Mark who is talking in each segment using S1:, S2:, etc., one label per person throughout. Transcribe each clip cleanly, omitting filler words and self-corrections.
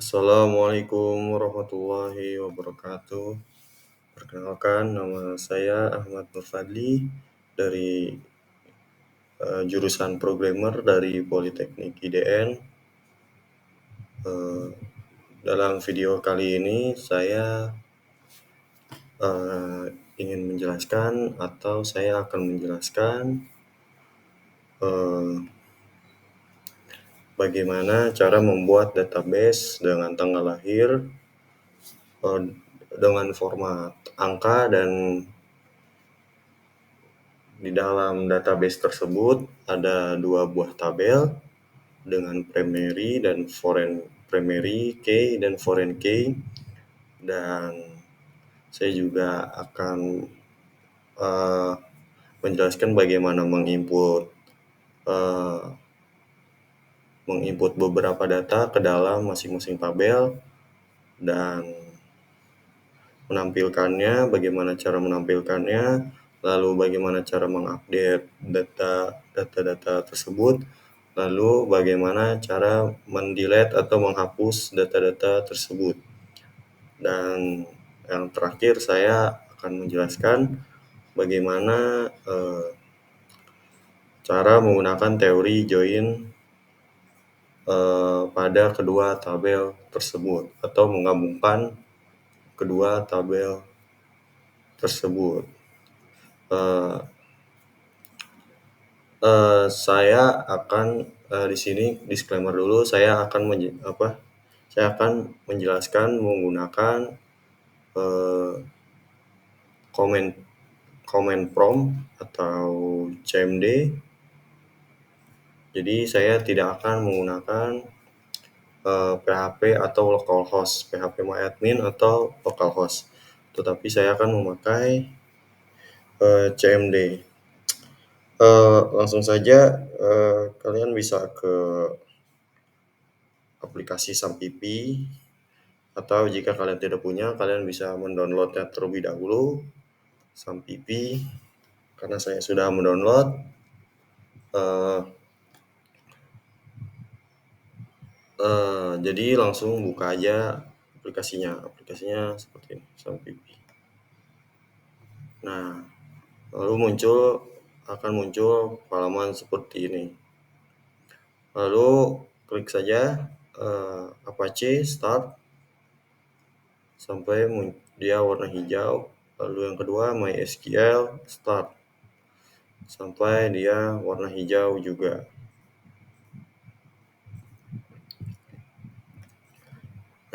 S1: Assalamualaikum warahmatullahi wabarakatuh. Perkenalkan, nama saya Ahmad Nur Fadli dari jurusan Programmer dari Politeknik IDN. Eh, dalam video kali ini saya ingin menjelaskan atau saya akan menjelaskan eh, bagaimana cara membuat database dengan tanggal lahir dengan format angka, dan di dalam database tersebut ada dua buah tabel dengan primary dan foreign primary key dan foreign key, dan saya juga akan menjelaskan bagaimana menginput beberapa data ke dalam masing-masing tabel dan menampilkannya, bagaimana cara menampilkannya, lalu bagaimana cara mengupdate data tersebut, lalu bagaimana cara mendelete atau menghapus data-data tersebut. Dan yang terakhir saya akan menjelaskan bagaimana cara menggunakan teori join pada kedua tabel tersebut atau menggabungkan kedua tabel tersebut. Saya akan di sini disclaimer dulu, saya akan menjelaskan menggunakan command prompt atau CMD. Jadi saya tidak akan menggunakan PHP atau localhost, phpMyAdmin atau localhost, tetapi saya akan memakai CMD. Langsung saja kalian bisa ke aplikasi Sampipi, atau jika kalian tidak punya, kalian bisa mendownloadnya terlebih dahulu, Sampipi, karena saya sudah mendownload. Jadi langsung buka aja aplikasinya seperti ini, Sampipi. Nah, lalu akan muncul halaman seperti ini. Lalu klik saja Apache Start sampai dia warna hijau. Lalu yang kedua MySQL Start sampai dia warna hijau juga.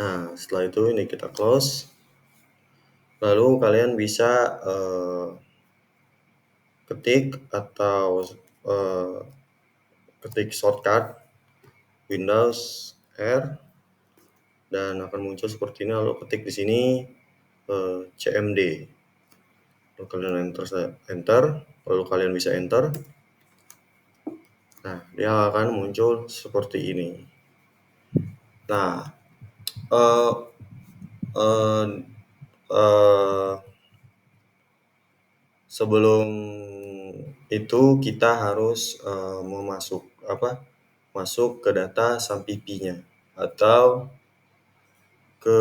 S1: Nah, setelah itu ini kita close. Lalu kalian bisa ketik shortcut Windows R dan akan muncul seperti ini. Lalu ketik di sini CMD. Lalu kalian enter, lalu kalian bisa enter. Nah, dia akan muncul seperti ini. Nah, sebelum itu kita harus masuk ke data Sampipi-nya atau ke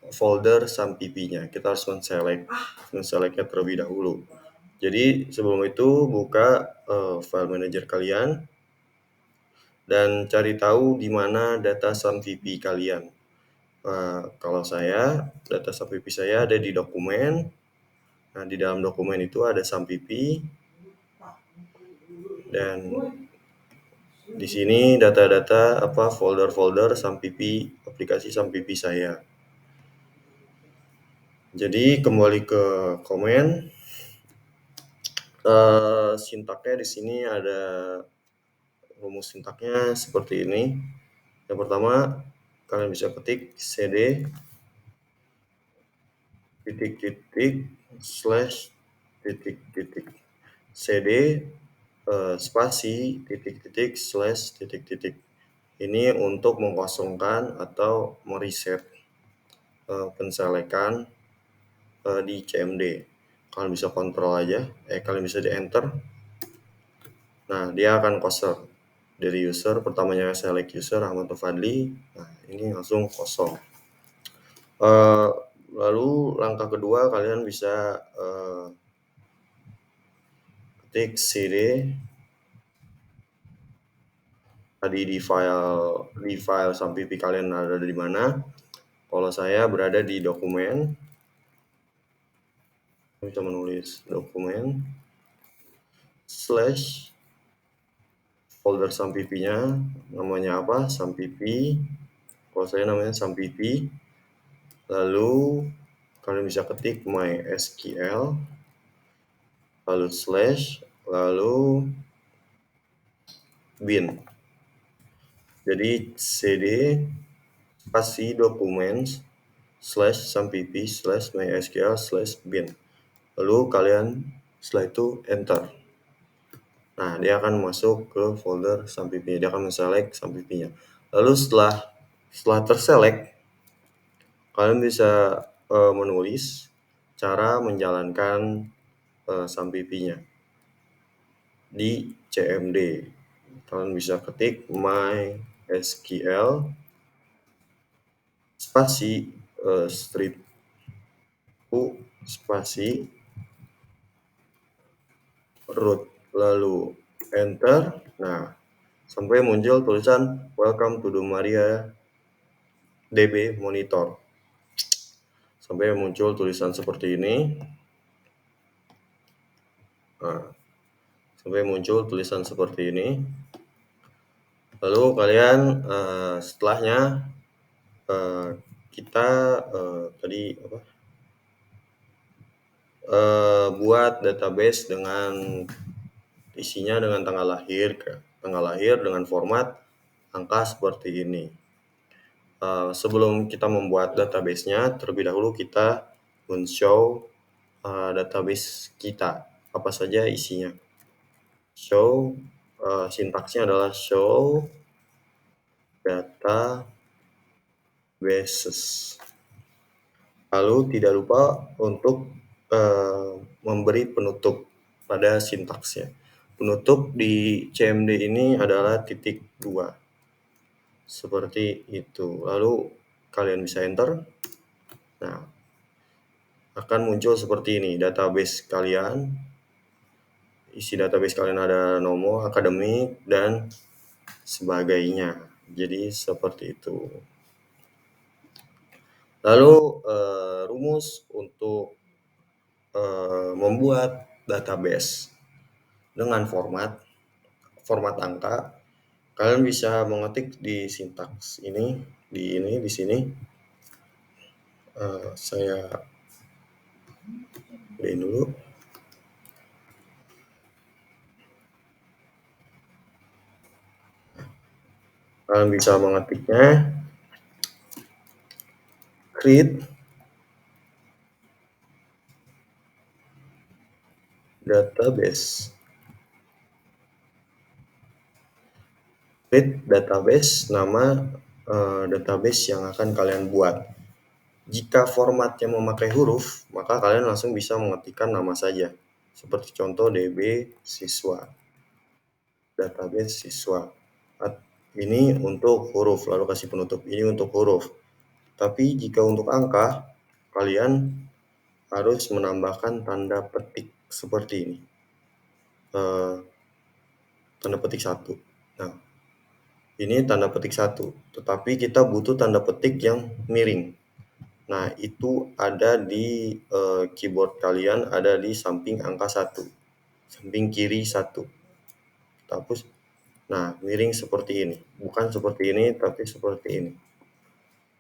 S1: folder Sampipi-nya. Kita harus men-selectnya terlebih dahulu. Jadi sebelum itu buka file manager kalian dan cari tahu di mana data Sampipi kalian. Kalau saya, data Sampipi saya ada di dokumen. Nah, di dalam dokumen itu ada Sampipi, dan di sini data-data folder-folder Sampipi, aplikasi Sampipi saya. Jadi kembali ke komen. Sintaknya di sini ada rumus sintaknya seperti ini. Yang pertama, kalian bisa ketik cd // cd spasi // ini untuk mengosongkan atau mereset penselekan di CMD. Kalian bisa kontrol aja, kalian bisa di enter. Nah, dia akan kosong. dari user, pertamanya select user Ahmad Fadli. Nah, ini langsung kosong. Lalu langkah kedua kalian bisa ketik cd tadi di file sampipi kalian ada di mana. Kalau saya berada di dokumen, bisa menulis dokumen slash folder sampipinya namanya apa, sampipi. Kalau saya namanya sampipi. Lalu kalian bisa ketik mysql lalu slash lalu bin. Jadi cd spasi dokumen slash sampipi slash mysql slash bin. Lalu kalian setelah itu enter. Nah, dia akan masuk ke folder sampipi. Dia akan men-select sampipinya. Lalu setelah terselect, kalian bisa menulis cara menjalankan sampipinya di cmd. Kalian bisa ketik mysql spasi strip u spasi root lalu enter. Nah, sampai muncul tulisan welcome to the Maria DB monitor. Sampai muncul tulisan seperti ini. Nah, sampai muncul tulisan seperti ini. Lalu kalian setelahnya kita tadi apa? Buat database dengan isinya dengan tanggal lahir dengan format angka seperti ini. Sebelum kita membuat database-nya, terlebih dahulu kita men-show database kita, apa saja isinya. Show, sintaksnya adalah show databases. Lalu tidak lupa untuk memberi penutup pada sintaksnya. Penutup di cmd ini adalah titik 2. Seperti itu. Lalu kalian bisa enter. Nah, akan muncul seperti ini database kalian. Isi database kalian ada nomor, akademik, dan sebagainya. Jadi seperti itu. Lalu rumus untuk membuat database dengan format angka, kalian bisa mengetik di sintaks ini, di sini. Saya pilih dulu. Kalian bisa mengetiknya create database. Create database, nama database yang akan kalian buat. Jika formatnya memakai huruf, maka kalian langsung bisa mengetikkan nama saja. Seperti contoh DB siswa. Database siswa. Ini untuk huruf, lalu kasih penutup. Ini untuk huruf. Tapi jika untuk angka, kalian harus menambahkan tanda petik seperti ini. Tanda petik 1. Nah, ini tanda petik 1. Tetapi kita butuh tanda petik yang miring. Nah, itu ada di keyboard kalian, ada di samping angka 1. Samping kiri 1. Kita hapus. Nah, miring seperti ini. Bukan seperti ini, tapi seperti ini.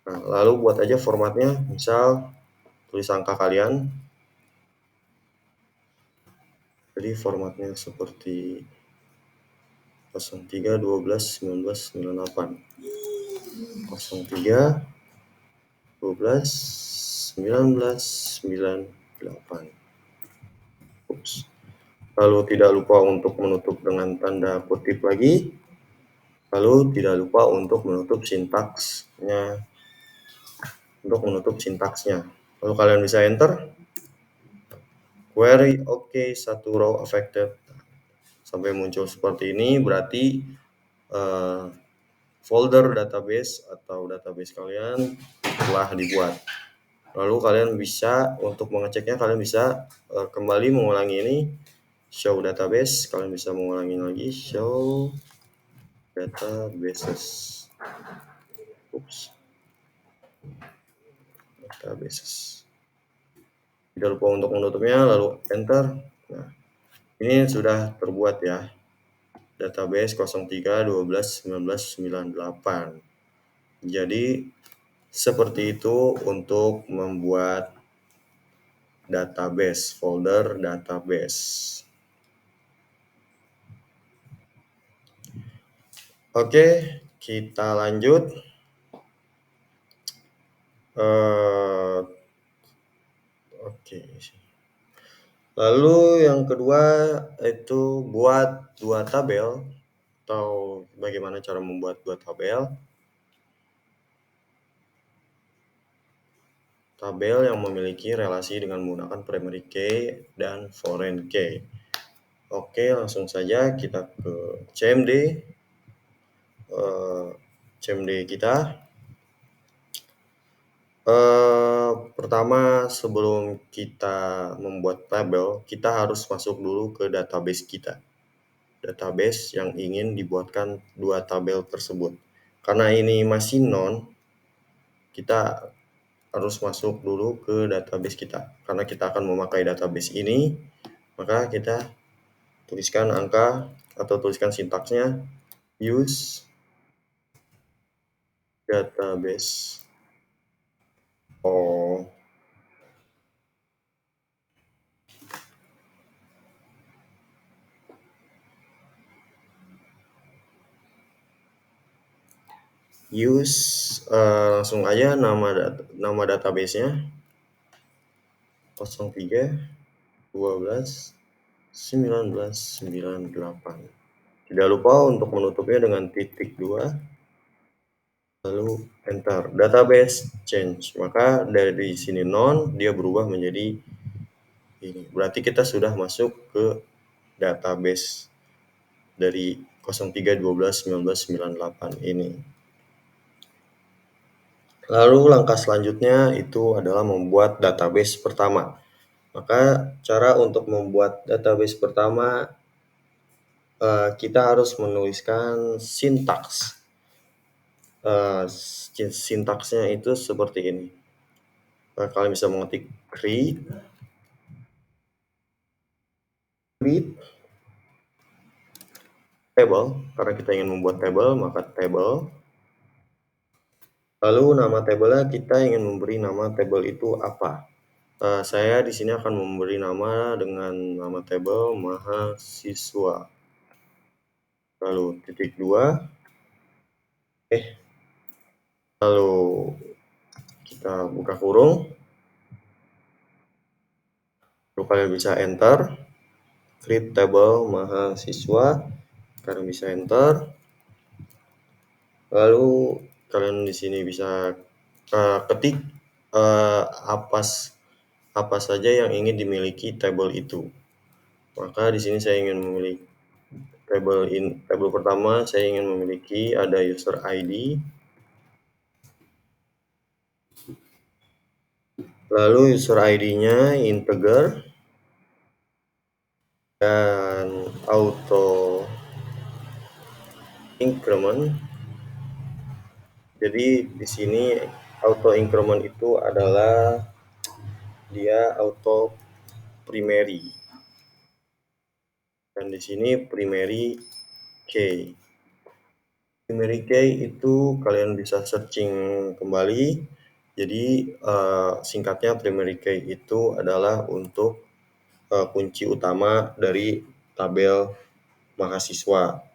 S1: Nah, lalu buat aja formatnya. Misal, tulis angka kalian. Jadi formatnya seperti 03 12 19 98. 03 12 19 98. Ups. Lalu tidak lupa untuk menutup dengan tanda kutip lagi. Lalu tidak lupa untuk menutup sintaksnya. Lalu kalian bisa enter. Query OK, 1 row affected. Sampai muncul seperti ini, berarti folder database atau database kalian telah dibuat. Lalu kalian bisa, untuk mengeceknya kalian bisa kembali mengulangi ini, show database. Kalian bisa mengulangi lagi, show databases. Databases. Tidak lupa untuk menutupnya, lalu enter. Nah, ini sudah terbuat ya, database 03 12 19 98. Jadi seperti itu untuk membuat database, folder database. Oke, kita lanjut. Oke. Lalu yang kedua itu buat dua tabel, atau bagaimana cara membuat dua tabel. Tabel yang memiliki relasi dengan menggunakan primary key dan foreign key. Oke, langsung saja kita ke CMD. CMD kita. Pertama, sebelum kita membuat tabel, kita harus masuk dulu ke database kita. Database yang ingin dibuatkan dua tabel tersebut. Karena ini masih non, kita harus masuk dulu ke database kita. Karena kita akan memakai database ini, maka kita tuliskan angka atau tuliskan sintaksnya, use database. Use langsung aja nama database-nya 03 12 19 98. Tidak lupa untuk menutupnya dengan titik 2, lalu enter. Database change, maka dari sini non dia berubah menjadi ini. Berarti kita sudah masuk ke database dari 03 12 19 98 ini. Lalu langkah selanjutnya itu adalah membuat database pertama. Maka cara untuk membuat database pertama, kita harus menuliskan sintaks. Sintaksnya itu seperti ini. Kalian bisa mengetik create table, karena kita ingin membuat table, maka table. Lalu nama tabelnya kita ingin memberi nama table itu apa? Saya di sini akan memberi nama dengan nama table mahasiswa. Lalu titik 2. Lalu kita buka kurung. Lalu kalian bisa enter. Create table mahasiswa. Kalian bisa enter. Lalu kalian di sini bisa ketik apa saja yang ingin dimiliki table itu. Maka di sini saya ingin memiliki table pertama, saya ingin memiliki ada user ID, lalu user ID-nya integer dan auto increment. Jadi di sini auto increment itu adalah dia auto primary. Dan di sini primary key. Primary key itu kalian bisa searching kembali. Jadi singkatnya primary key itu adalah untuk kunci utama dari tabel mahasiswa.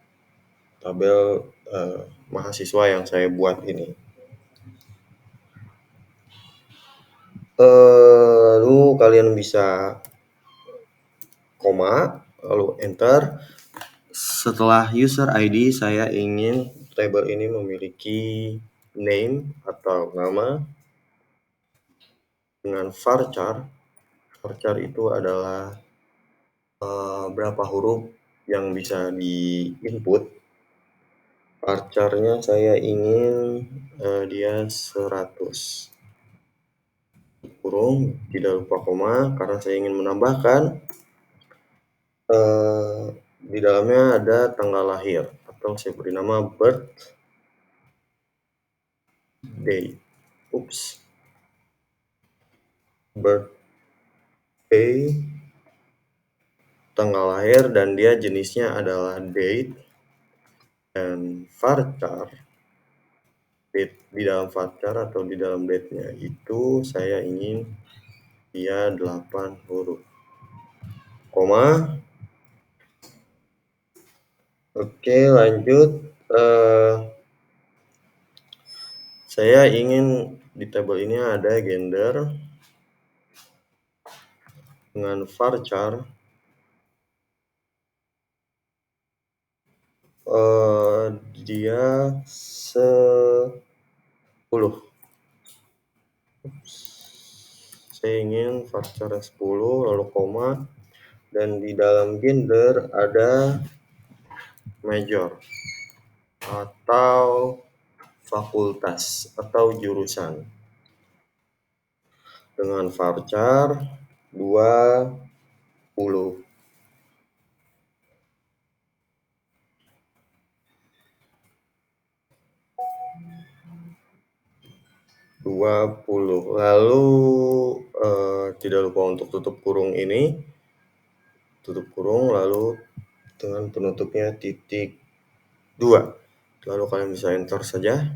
S1: Tabel mahasiswa yang saya buat ini. Lalu kalian bisa koma, lalu enter. Setelah user ID, saya ingin table ini memiliki name atau nama dengan varchar. Varchar itu adalah berapa huruf yang bisa di input. Varchar-nya saya ingin dia 100. Kurung, tidak lupa koma, karena saya ingin menambahkan di dalamnya ada tanggal lahir, atau saya beri nama birthday. Birthday, tanggal lahir, dan dia jenisnya adalah date. Dan varchar, date di dalam varchar atau di dalam date-nya itu saya ingin dia 8 huruf. Koma. Oke, lanjut. Saya ingin di tabel ini ada gender dengan varchar dia 10. Saya ingin varchar 10 lalu koma, dan di dalam gender ada major atau fakultas atau jurusan dengan varchar 20. 20. Lalu tidak lupa untuk tutup kurung ini, tutup kurung lalu dengan penutupnya titik 2. Lalu kalian bisa enter saja.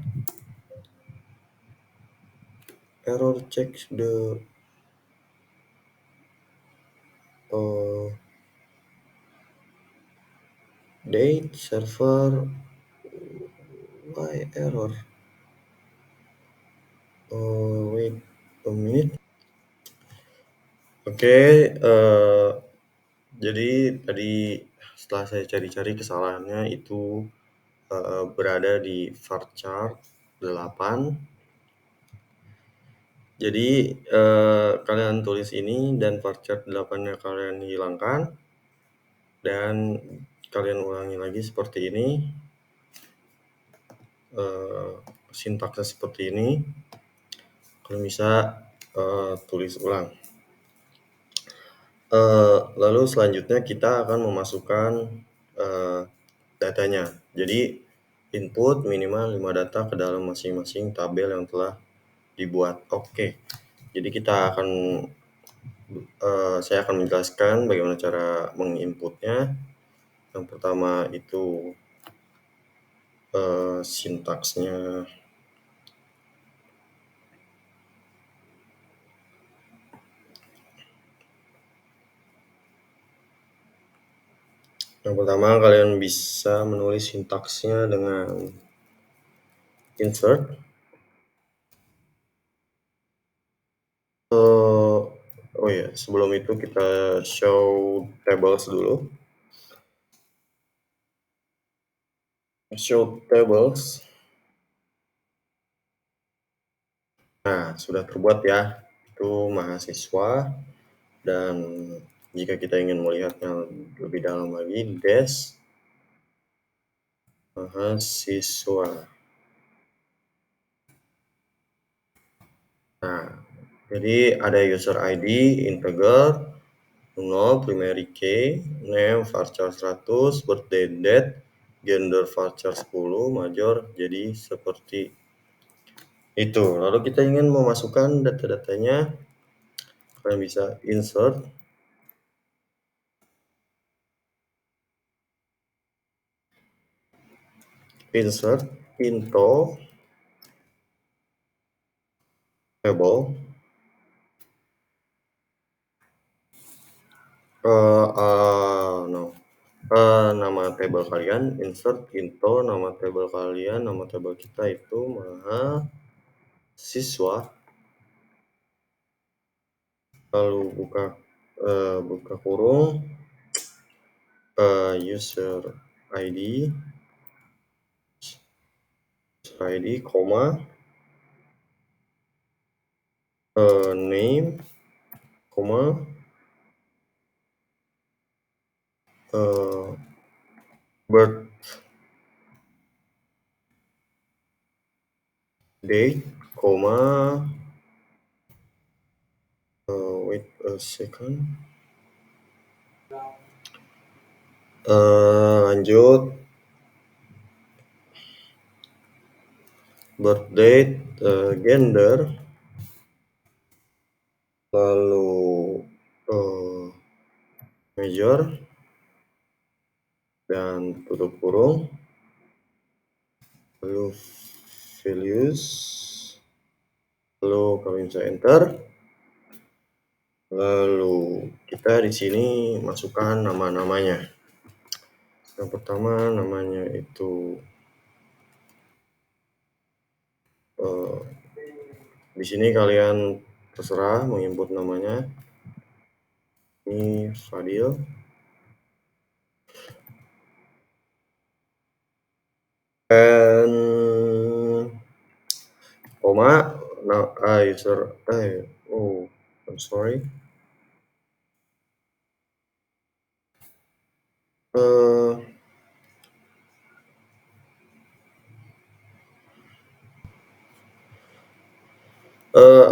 S1: Error check the date server. Why error? Wait a minute. Oke, jadi tadi setelah saya cari-cari kesalahannya itu berada di varchar 8. Jadi kalian tulis ini dan varchar 8-nya kalian hilangkan dan kalian ulangi lagi seperti ini. Sintaksnya seperti ini. Kalian bisa tulis ulang. Lalu selanjutnya kita akan memasukkan datanya. Jadi input minimal 5 data ke dalam masing-masing tabel yang telah dibuat. Oke. Jadi saya akan menjelaskan bagaimana cara menginputnya. Yang pertama itu sintaksnya. Yang pertama kalian bisa menulis sintaksnya dengan insert. Oh ya, sebelum itu kita show tables dulu. Show tables. Nah, sudah terbuat ya. Itu mahasiswa. Dan jika kita ingin melihatnya lebih dalam lagi, dash mahasiswa. Nah, jadi ada user ID, integer, 0, primary key, name, varchar 100, birthday date, gender varchar 10, major, jadi seperti itu. Lalu kita ingin memasukkan data-datanya, kalian bisa insert into table. Nama table kalian, insert into nama table kalian, nama table kita itu mahasiswa. Lalu buka kurung, user ID, koma, name, koma, birth date, koma, wait a second, lanjut, birth date, gender, lalu major, dan tutup kurung, lalu values, lalu kami bisa enter. Lalu kita di sini masukkan nama-namanya. Yang pertama namanya itu di sini kalian terserah menginput namanya. Ini Fadil. And koma, now user, oh, I'm sorry.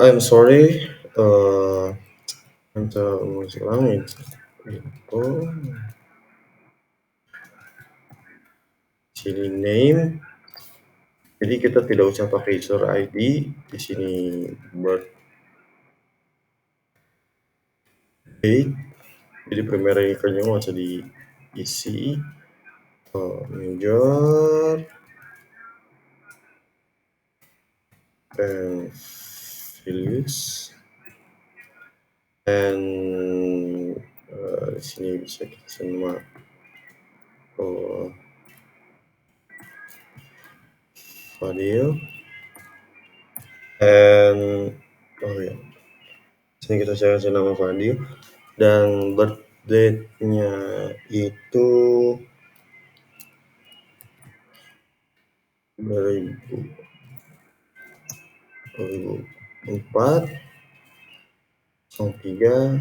S1: I'm sorry. Untuk musik langit itu sini name. Jadi kita tidak usah pakai user ID di sini birth date. Jadi primary key-nya nggak usah diisi. Major and values. Dan di sini bisa kita semua Fadil. And ya, sini kita cari nama Fadil. Dan birth date-nya itu 2004 03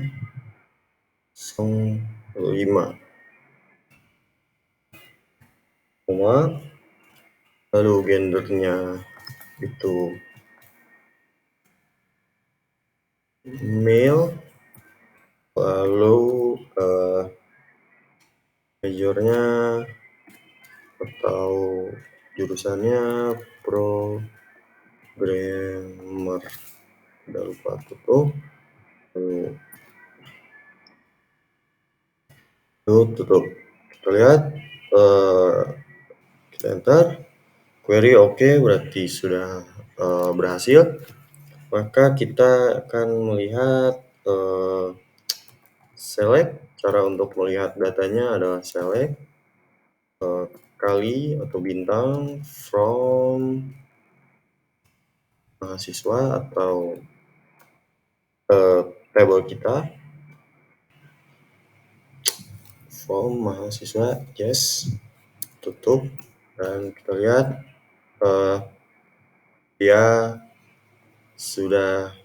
S1: 05 koma, lalu gendernya itu male, lalu majornya atau jurusannya programmer, udah lupa tutup, tutup. Kita lihat, kita enter, query oke, berarti sudah berhasil. Maka kita akan melihat select. Cara untuk melihat datanya adalah select kali atau bintang from mahasiswa atau table kita from mahasiswa, yes, tutup, dan kita lihat dia sudah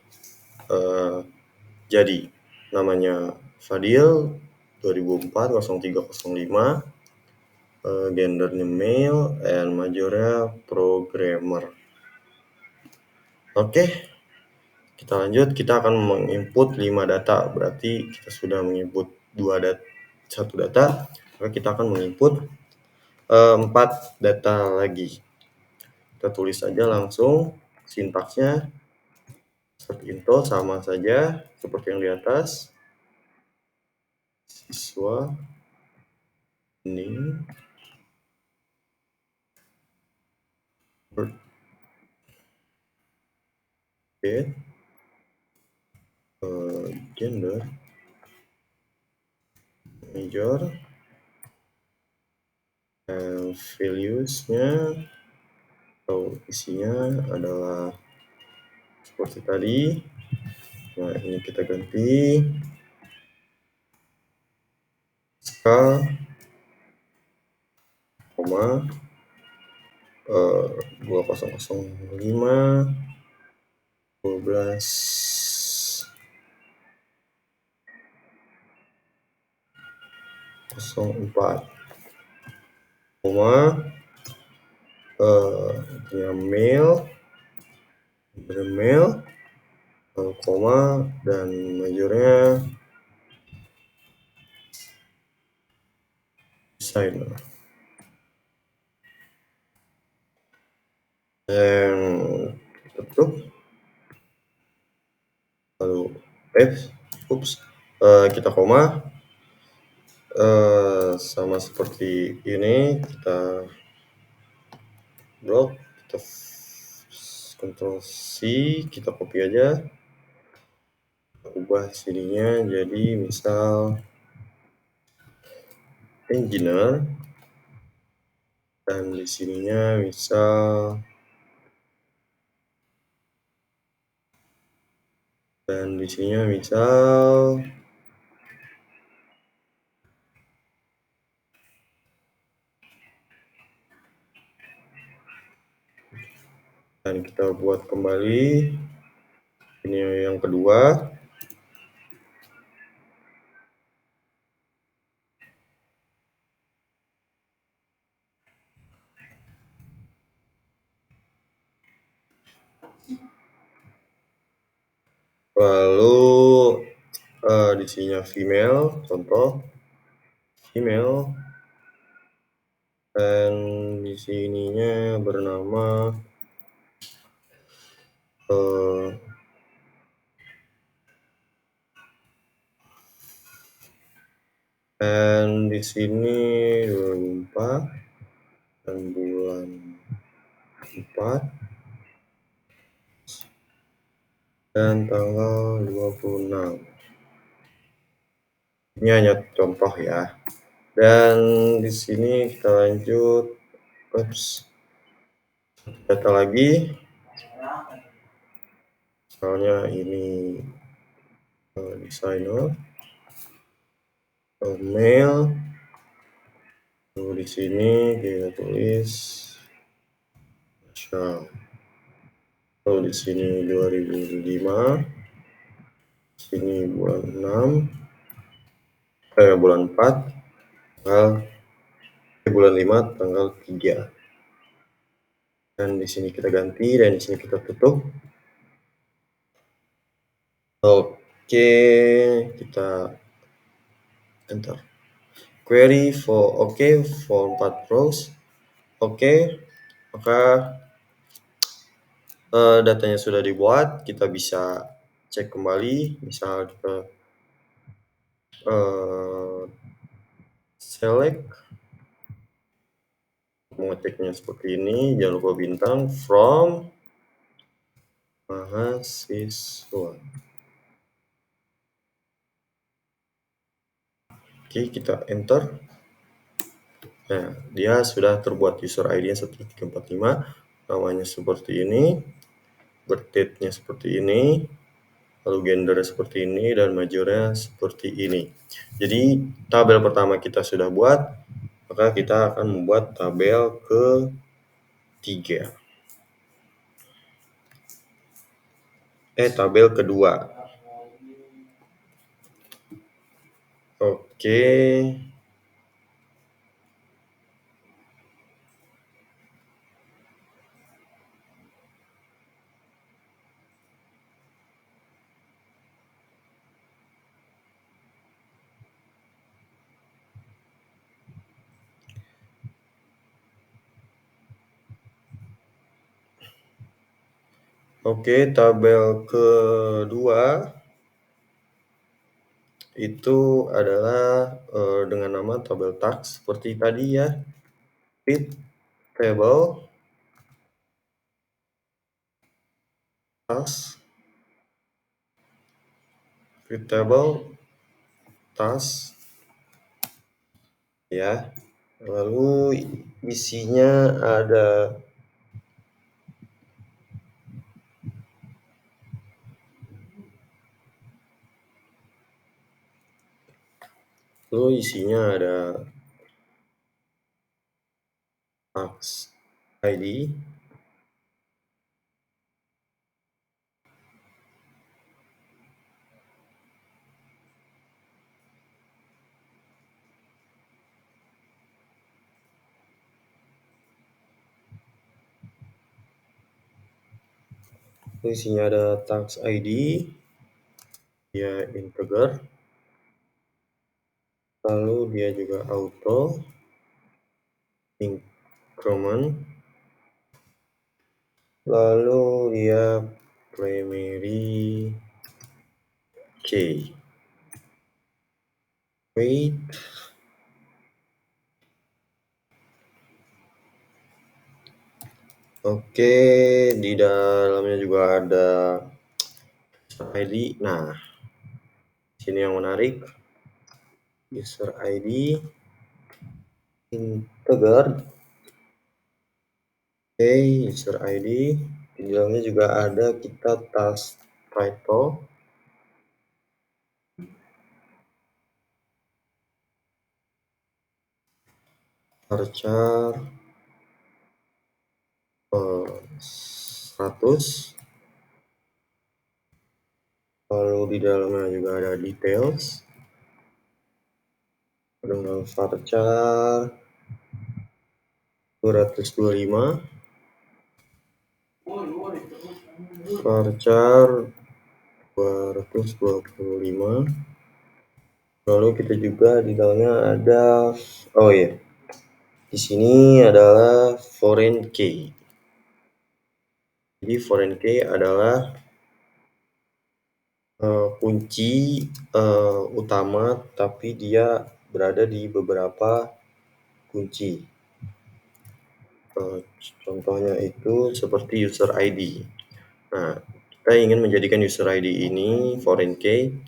S1: jadi. Namanya Fadil 2004 0305, gendernya male, and majornya programmer. Oke, kita lanjut. Kita akan menginput 5 data, berarti kita sudah menginput 1 data, maka kita akan menginput 4 data lagi. Kita tulis saja langsung sintaksnya seperti itu, sama saja seperti yang di atas. Siswa ini birth date, gender, major, and values-nya atau isinya adalah seperti tadi. Nah, ini kita ganti skala, koma, 2005 12 04, koma, male, mail, koma, dan majornya designer. Dan tutup, lalu kita koma, sama seperti ini, kita blok, kita Ctrl C, kita copy aja, ubah sininya jadi misal engineer, dan di sininya misal dan kita buat kembali ini yang kedua, lalu di sininya female, contoh female, dan di sininya bernama dan di sini 24 dan bulan 4 dan tanggal 26. Ini hanya contoh ya. Dan di sini kita lanjut, data lagi, misalnya ini designer, mail, lalu di sini kita tulis lalu di sini 2005, sini bulan 4, bulan 5 tanggal 3. Dan di sini kita ganti, dan di sini kita tutup. Oke, kita enter. Query for 4 rows. Oke, maka datanya sudah dibuat. Kita bisa cek kembali, misal kita select, mengetiknya seperti ini, jangan lupa bintang, from mahasiswa. Oke, kita enter. Nah, dia sudah terbuat, user ID-nya 1345, namanya seperti ini, birth date-nya seperti ini, lalu gendernya seperti ini, dan majornya seperti ini. Jadi tabel pertama kita sudah buat, maka kita akan membuat tabel ketiga. Tabel kedua. Oke. Oke, tabel kedua itu adalah dengan nama tabel task seperti tadi ya. Read table task, read table task ya. Lalu isinya ada task ID, fungsinya ada tax ID, dia integer, lalu dia juga auto, increment, lalu dia primary key. Wait. Oke, di dalamnya juga ada ID. Nah, sini yang menarik, user ID integer. Oke, user ID. Di dalamnya juga ada kita task title, varchar 100. Lalu di dalamnya juga ada details dengan varchar 225, varchar 225. Lalu kita juga di dalamnya ada, oh ya, di sini adalah foreign key. Jadi foreign key adalah kunci utama, tapi dia berada di beberapa kunci. Contohnya itu seperti user ID. Nah, kita ingin menjadikan user ID ini foreign key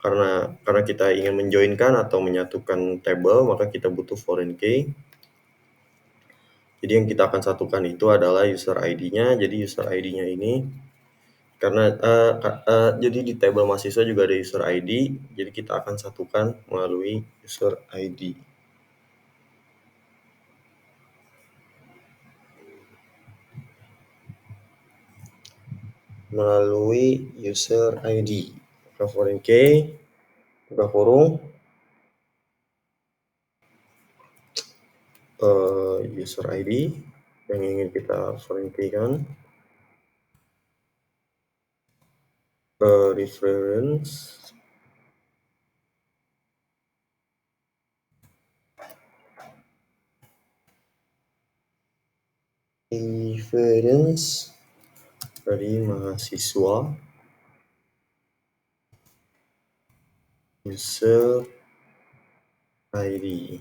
S1: karena kita ingin menjoinkan atau menyatukan table, maka kita butuh foreign key. Jadi yang kita akan satukan itu adalah user ID-nya. Jadi user ID-nya ini karena jadi di table mahasiswa juga ada user ID, jadi kita akan satukan melalui user ID. Melalui user ID. Maka foreign key, buka kurung, user ID yang ingin kita foreign key kan, reference, dari mahasiswa, user ID.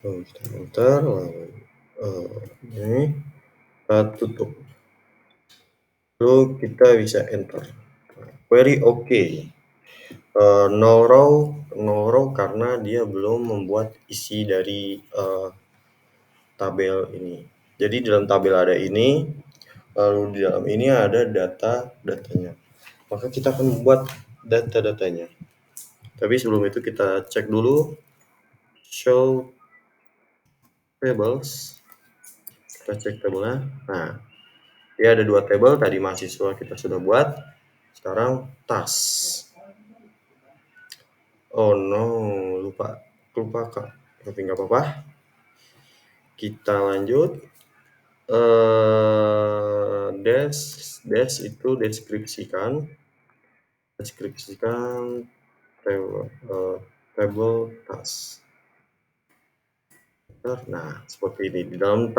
S1: Lalu kita enter, lalu ini kita tutup. Lalu kita bisa enter. Query oke. No row karena dia belum membuat isi dari tabel ini. Jadi dalam tabel ada ini, lalu di dalam ini ada datanya. Maka kita akan membuat data-datanya. Tapi sebelum itu kita cek dulu show tables. Kita cek tabelnya. Nah, dia ada 2 tabel, tadi mahasiswa kita sudah buat. Sekarang task. Oh no, lupa Kak. Tapi nggak apa-apa. Kita lanjut. Dash itu deskripsikan table task. Nah, seperti ini. Di dalam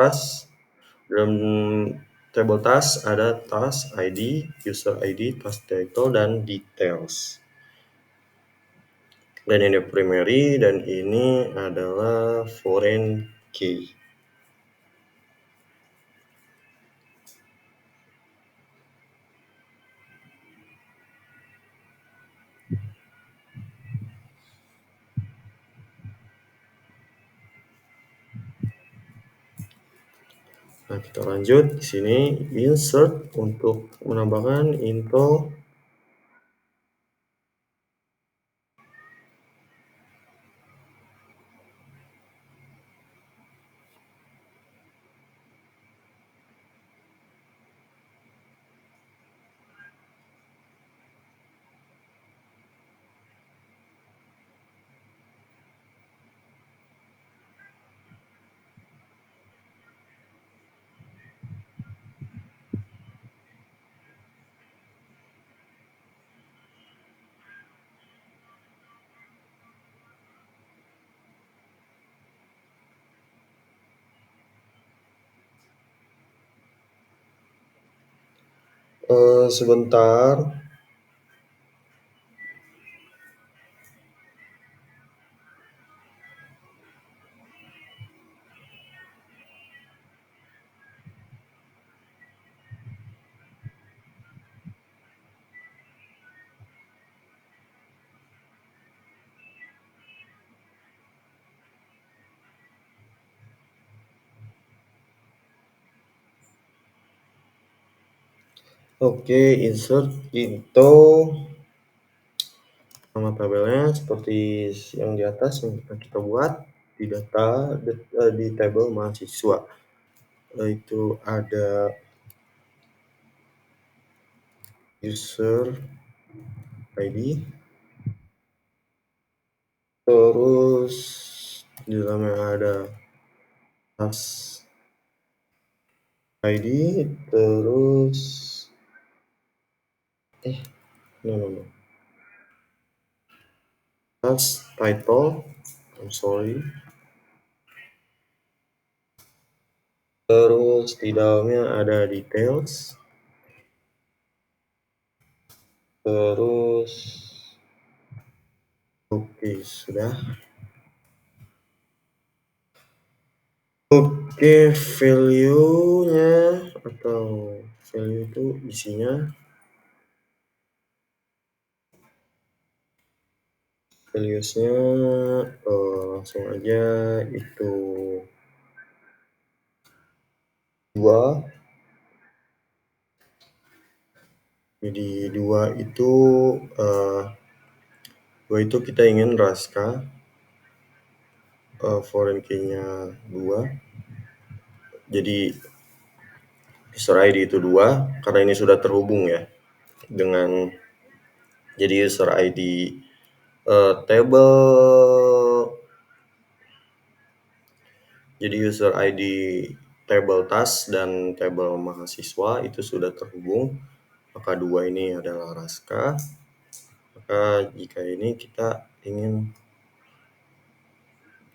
S1: table task ada task ID, user ID, task title, dan details. Dan ini primary, dan ini adalah foreign key. Nah, kita lanjut di sini insert untuk menambahkan info. Sebentar. Oke, insert into nama tabelnya seperti yang di atas yang kita buat di data di tabel mahasiswa. Itu ada user ID, terus di dalamnya ada class ID, terus no. Class title, I'm sorry. Terus di dalamnya ada details. Terus oke, sudah. Oke, value-nya atau value itu isinya values-nya langsung aja itu 2. Jadi 2 itu 2 itu kita ingin Raska foreign key-nya 2. Jadi user ID itu 2 karena ini sudah terhubung ya dengan jadi user ID table. Jadi user ID table task dan table mahasiswa itu sudah terhubung, maka 2 ini adalah Raska. Maka jika ini kita ingin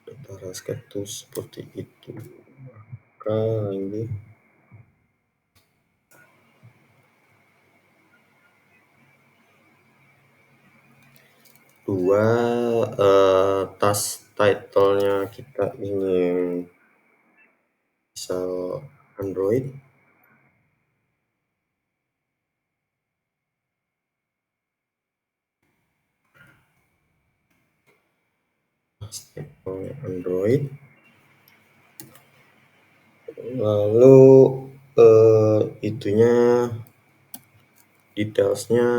S1: data Raska itu seperti itu, maka ini 2 task title-nya kita ingin misal Android. Android. Lalu itunya detailsnya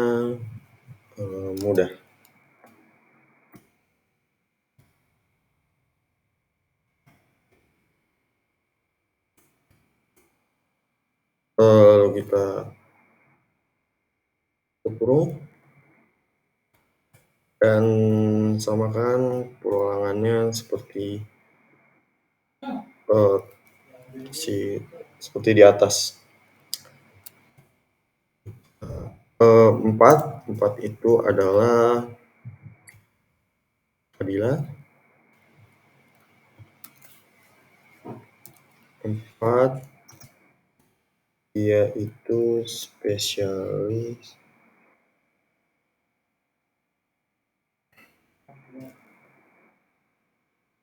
S1: mudah. Lalu kita kurung dan samakan perulangannya seperti seperti di atas. 4 itu adalah Fadila. 4 dia itu spesialis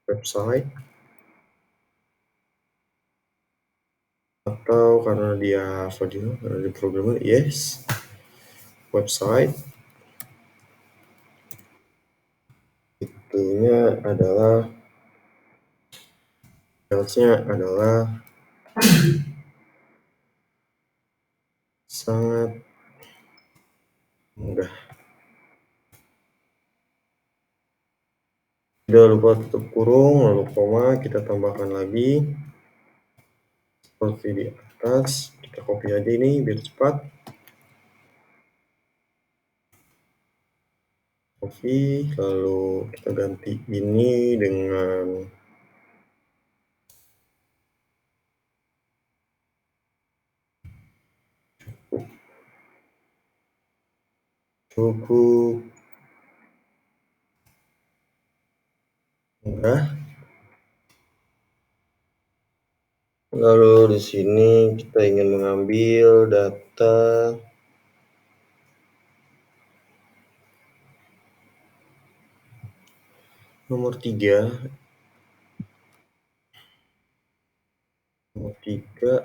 S1: website, atau karena dia Fadila karena dia programmer, yes, website. Itunya adalah detailsnya adalah sangat mudah. Tidak lupa tutup kurung, lalu koma, kita tambahkan lagi seperti di atas. Kita copy aja ini biar cepat. Copy, lalu kita ganti ini dengan cukup mudah. Lalu di sini kita ingin mengambil data Nomor 3,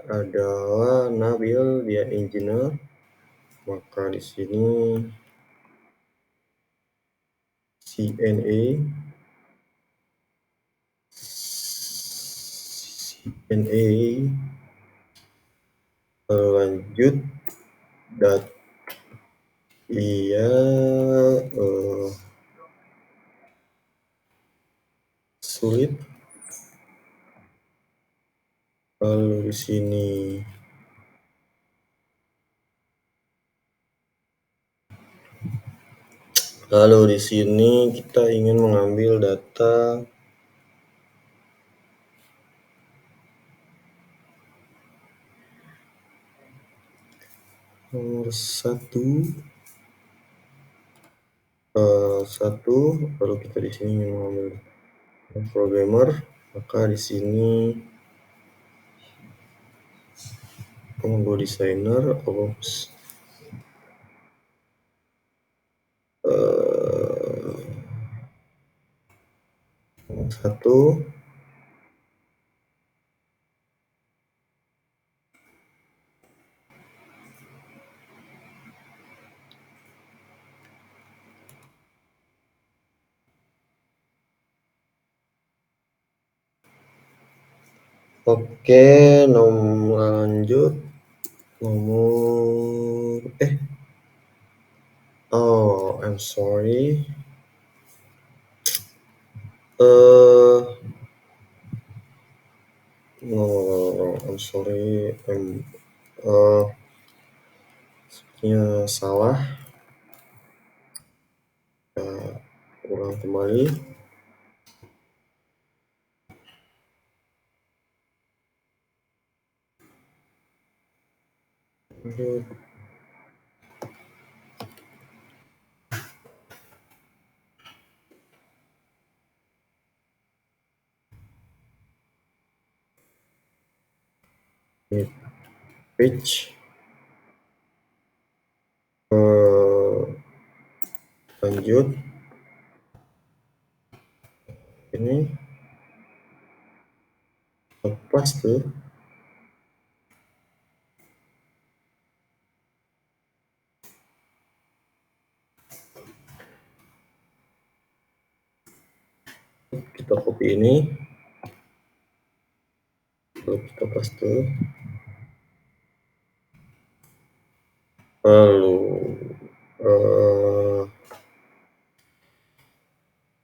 S1: adalah Nabil, dia engineer. Maka di sini CNA lanjut dan ia sulit. Lalu di sini kita ingin mengambil data nomor 1, lalu kita di sini ingin mengambil programmer, maka di sini logo designer, satu. Oke, lanjut nomor I'm sorry. No, I'm sorry. Sepertinya salah. Kita ulang kembali. Page. Lanjut. Ini lepas tuh. Kita copy ini, lalu kita paste, lalu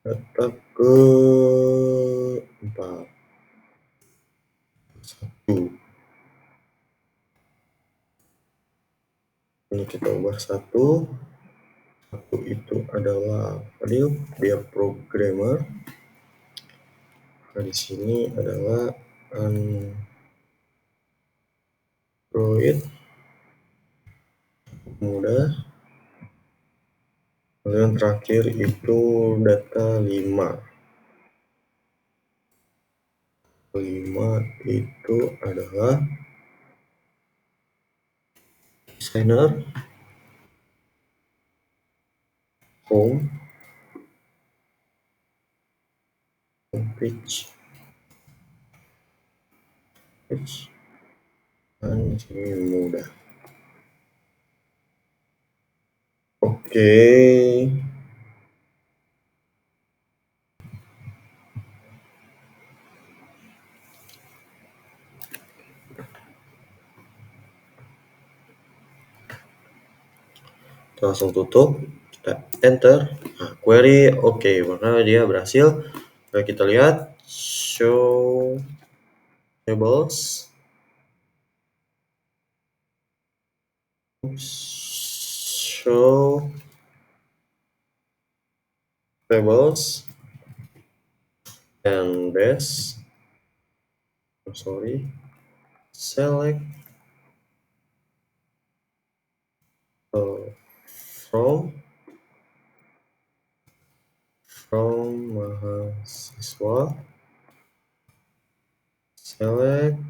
S1: data ke 4, 1. Ini kita ubah 1. 1 itu adalah dia programmer. Nah, di sini adalah Android mudah. Kemudian terakhir itu data 5. 5 itu adalah designer, home page, dan ini mudah. Oke. Kita langsung tutup, kita enter. Nah, query oke, maka dia berhasil. Nah, kita lihat show tables. Show tables and this, select from mahasiswa, select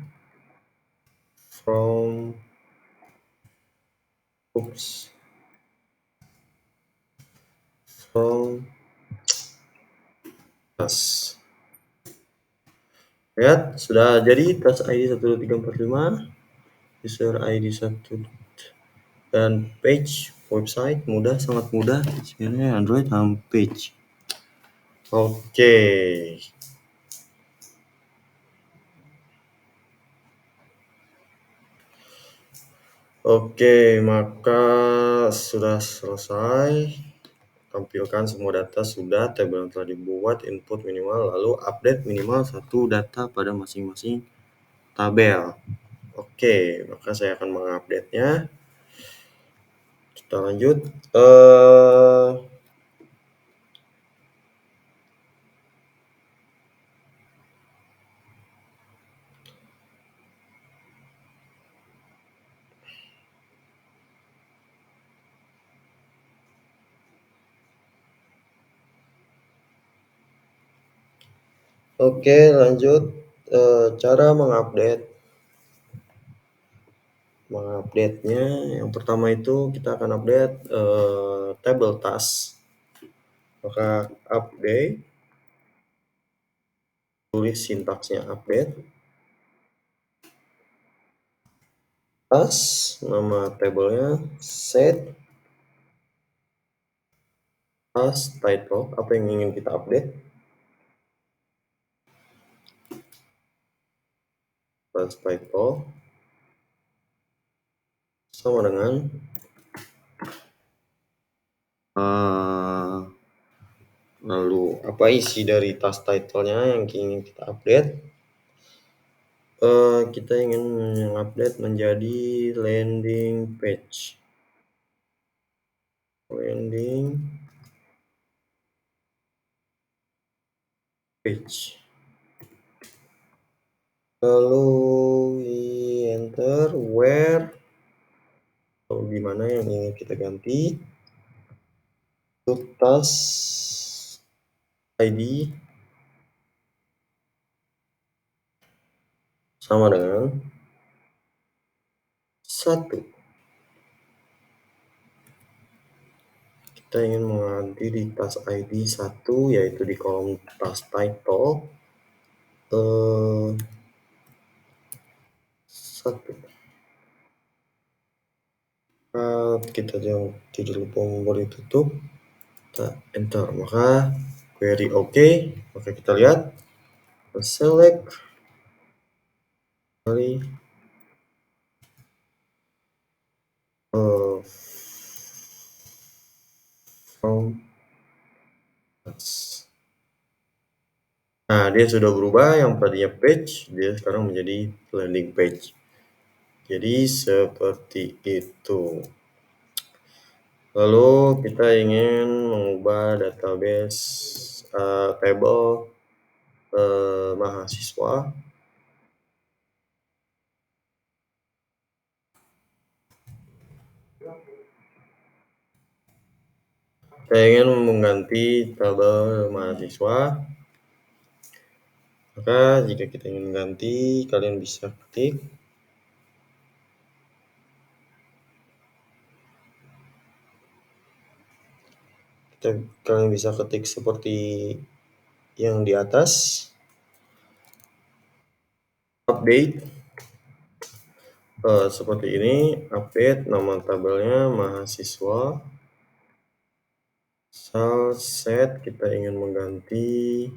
S1: from Tas. Lihat, sudah jadi tas ID 12345, user ID 1, dan page website mudah, sangat mudah. Sebenarnya Android homepage. Oke. Oke, maka sudah selesai. Tampilkan semua data sudah, tabel yang telah dibuat, input minimal, lalu update minimal satu data pada masing-masing tabel. Oke, maka saya akan mengupdate-nya. Kita lanjut. Oke, lanjut. Cara mengupdate-nya, yang pertama itu kita akan update table task. Maka update, tulis sintaksnya update, task, nama tabelnya, set, task title, apa yang ingin kita update, task title, sama dengan lalu apa isi dari task title-nya yang ingin kita update. Kita ingin mengupdate menjadi landing page. Landing page. Lalu enter where, atau di mana yang ingin kita ganti. To task ID sama dengan 1. Kita ingin mengganti di task ID 1, yaitu di kolom task title 1. Kita jangan tidak lupa memberi tutup, kita enter, maka query oke. Maka kita lihat, select kali from. Nah, dia sudah berubah, yang tadinya page dia sekarang menjadi landing page. Jadi seperti itu. Lalu kita ingin mengubah database table mahasiswa. Saya ingin mengganti tabel mahasiswa. Maka jika kita ingin mengganti, kalian bisa ketik. Kalian bisa ketik seperti yang di atas. Update. Seperti ini, update nama tabelnya mahasiswa. Set, kita ingin mengganti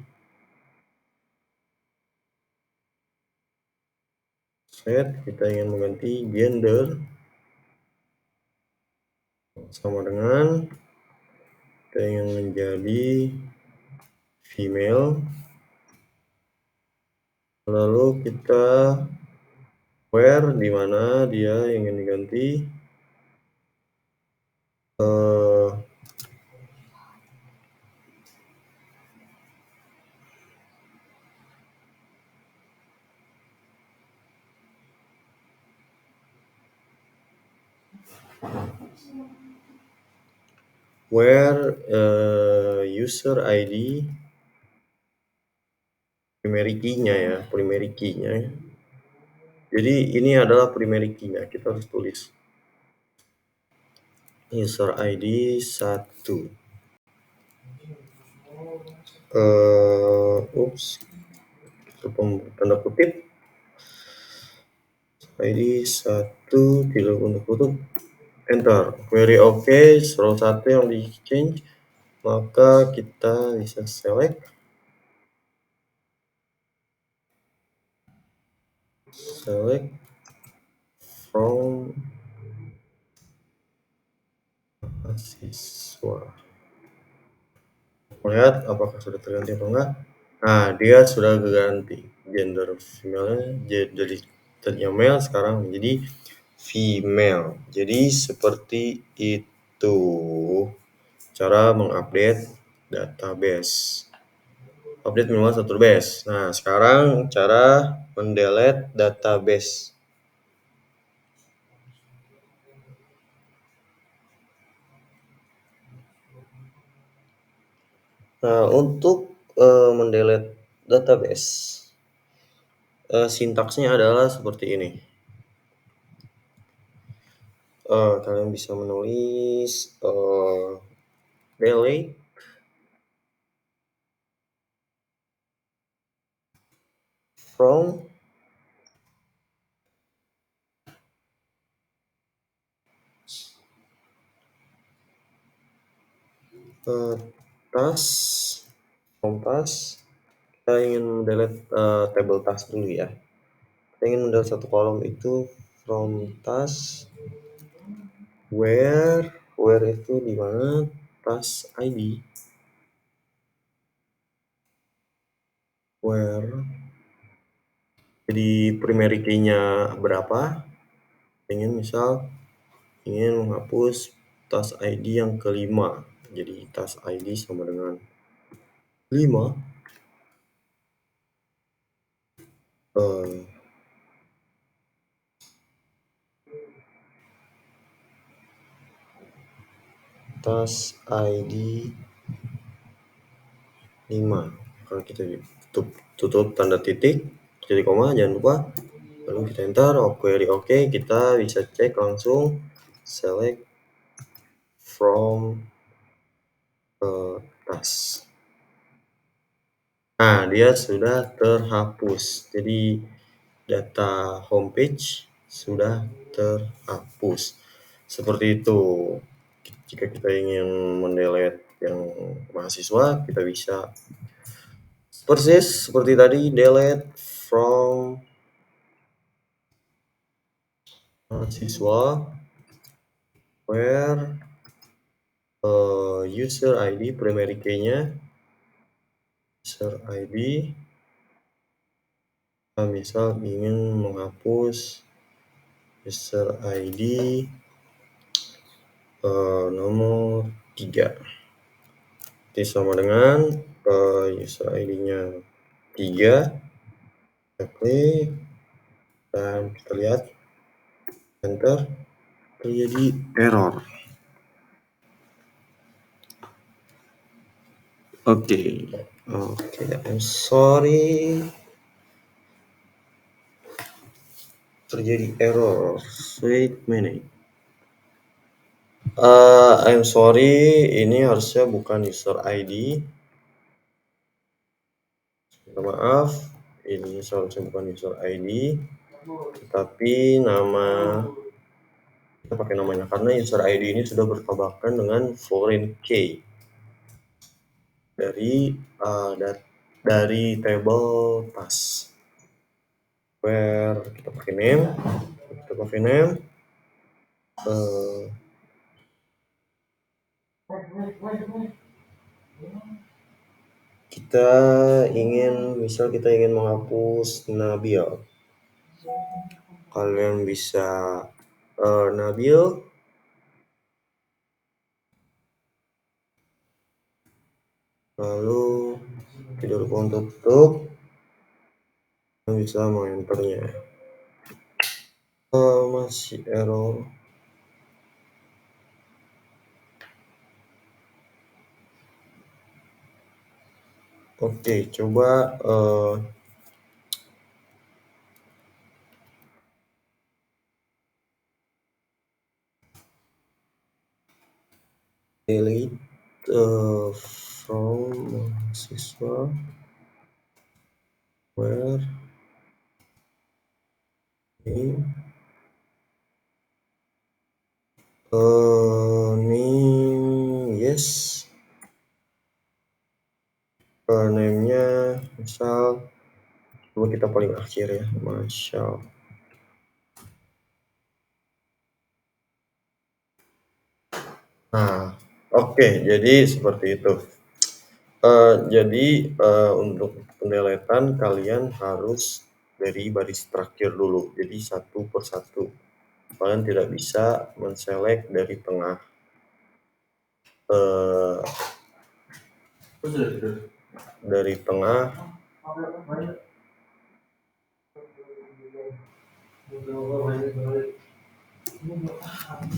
S1: gender sama dengan kita ingin menjadi female. Lalu kita where, di mana dia ingin diganti, where user ID primary key-nya ya, primary key-nya. Jadi ini adalah primary key-nya, kita harus tulis user ID 1. Ups, tanda kutip ID 1 tidak untuk tutup, enter. Query oke, row 1 yang di change, maka kita bisa select from mahasiswa. Lihat apakah sudah terganti atau enggak. Nah, dia sudah ganti gender female jadi tadinya male sekarang menjadi female. Jadi seperti itu cara mengupdate database. Update minimal satu base. Nah, sekarang cara mendelete database. Nah, untuk mendelete database, sintaksnya adalah seperti ini. Kalian bisa menulis delete from task, kita ingin mendelete table task dulu ya. Kita ingin mendelete satu kolom itu from task where itu di mana task ID where, jadi primary key-nya berapa, ingin menghapus task ID yang kelima, jadi task ID sama dengan 5. Task ID 5. Kalau kita tutup tanda titik, jadi koma, jangan lupa. Lalu kita enter, query oke, kita bisa cek langsung select from task. Nah, dia sudah terhapus. Jadi data homepage sudah terhapus. Seperti itu. Jika kita ingin mendelete yang mahasiswa, kita bisa persis seperti tadi, delete from mahasiswa where user ID primary key-nya user ID, misal ingin menghapus user ID nomor 3, itu sama dengan user ID-nya 3, kita klik dan kita lihat enter, terjadi error. Oke, I'm sorry, terjadi error. Wait minute. I'm sorry, ini harusnya bukan user ID. Minta maaf, ini seharusnya bukan user ID, tapi kita pakai namanya karena user ID ini sudah bertabrakan dengan foreign key dari table task. Where kita pakai name, kita ingin menghapus Nabil. Kalian bisa Nabil, lalu tidak lupa untuk tutup, bisa mengenternya. Masih error. Oke, coba delete from mahasiswa where name name yes name-nya misal coba kita paling akhir ya Marshall. Nah, oke, jadi seperti itu. Jadi untuk pendeletan kalian harus dari baris terakhir dulu. Jadi satu persatu. Kalian tidak bisa menselect dari tengah. Dari tengah.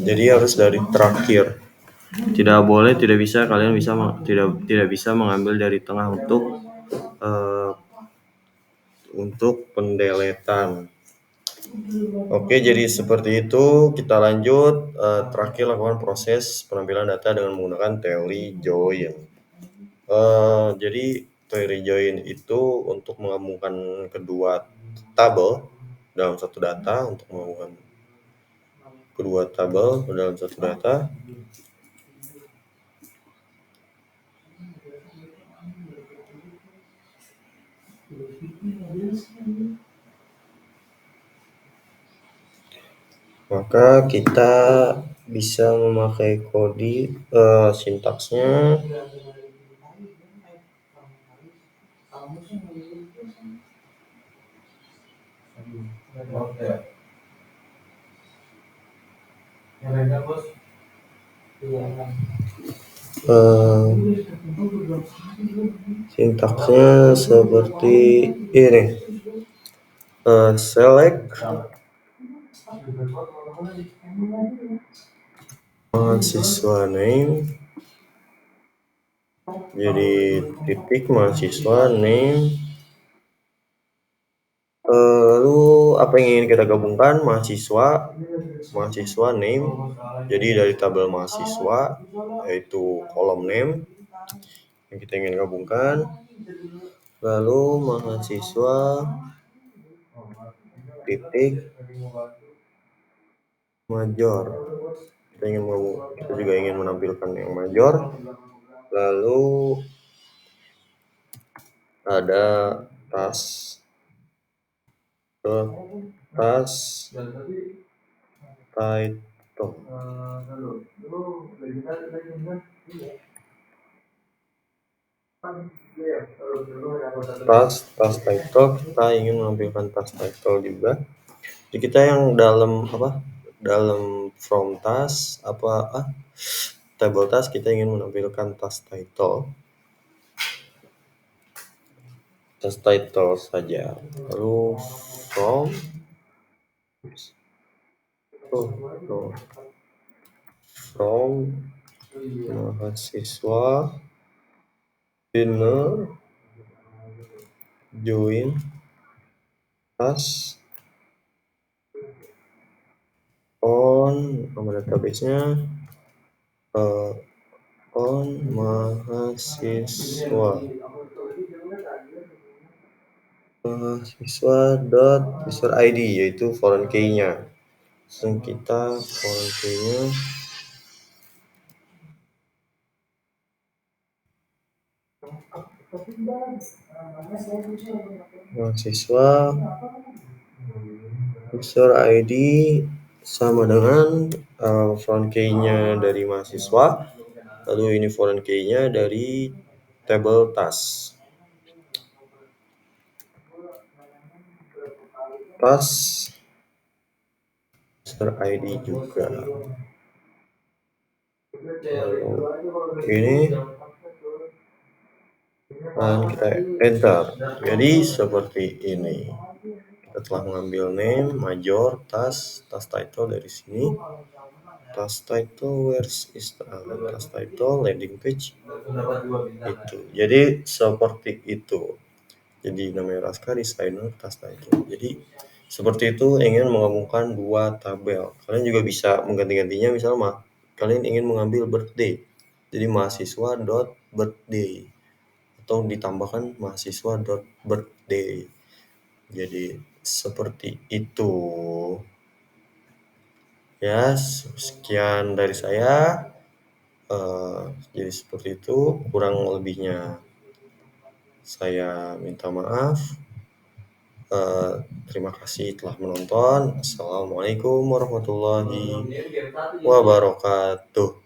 S1: Jadi harus dari terakhir. Tidak boleh, tidak bisa kalian bisa tidak bisa mengambil dari tengah untuk pendeletan. Oke, jadi seperti itu. Kita lanjut. Terakhir lakukan proses penampilan data dengan menggunakan teori join. Jadi teori join itu untuk menggabungkan kedua tabel dalam satu data, untuk menggabungkan kedua tabel dalam satu data. Maka kita bisa memakai kode sintaksnya sintaksnya seperti ini. Select mahasiswa name, jadi titik mahasiswa name, lalu apa yang ingin kita gabungkan? Mahasiswa name, jadi dari tabel mahasiswa yaitu kolom name yang kita ingin gabungkan, lalu mahasiswa titik major, kita juga ingin menampilkan yang major, lalu ada tas title. Tas title, kita ingin menampilkan tas title juga. Jadi kita yang dalam from tas table tas kita ingin menampilkan tas title saja. Lalu from mahasiswa dinner join tas on database-nya on mahasiswa dot user ID, yaitu foreign key-nya. Kita foreign key-nya mahasiswa user ID sama dengan foreign key-nya dari mahasiswa, lalu ini foreign key-nya dari table tas user ID juga. Lalu ini dan kita enter. Jadi seperti ini. Kita telah mengambil name, major, tas title dari sini. Tas title, tas title, landing page. Itu. Jadi seperti itu. Jadi namanya Raska designer tas title. Jadi seperti itu, ingin menggabungkan dua tabel. Kalian juga bisa mengganti-gantinya, misalnya kalian ingin mengambil birthday. Jadi mahasiswa.birthday atau ditambahkan mahasiswa.birthday. Jadi seperti itu. Ya, sekian dari saya. Jadi seperti itu, kurang lebihnya saya minta maaf. Terima kasih telah menonton. Assalamualaikum warahmatullahi wabarakatuh.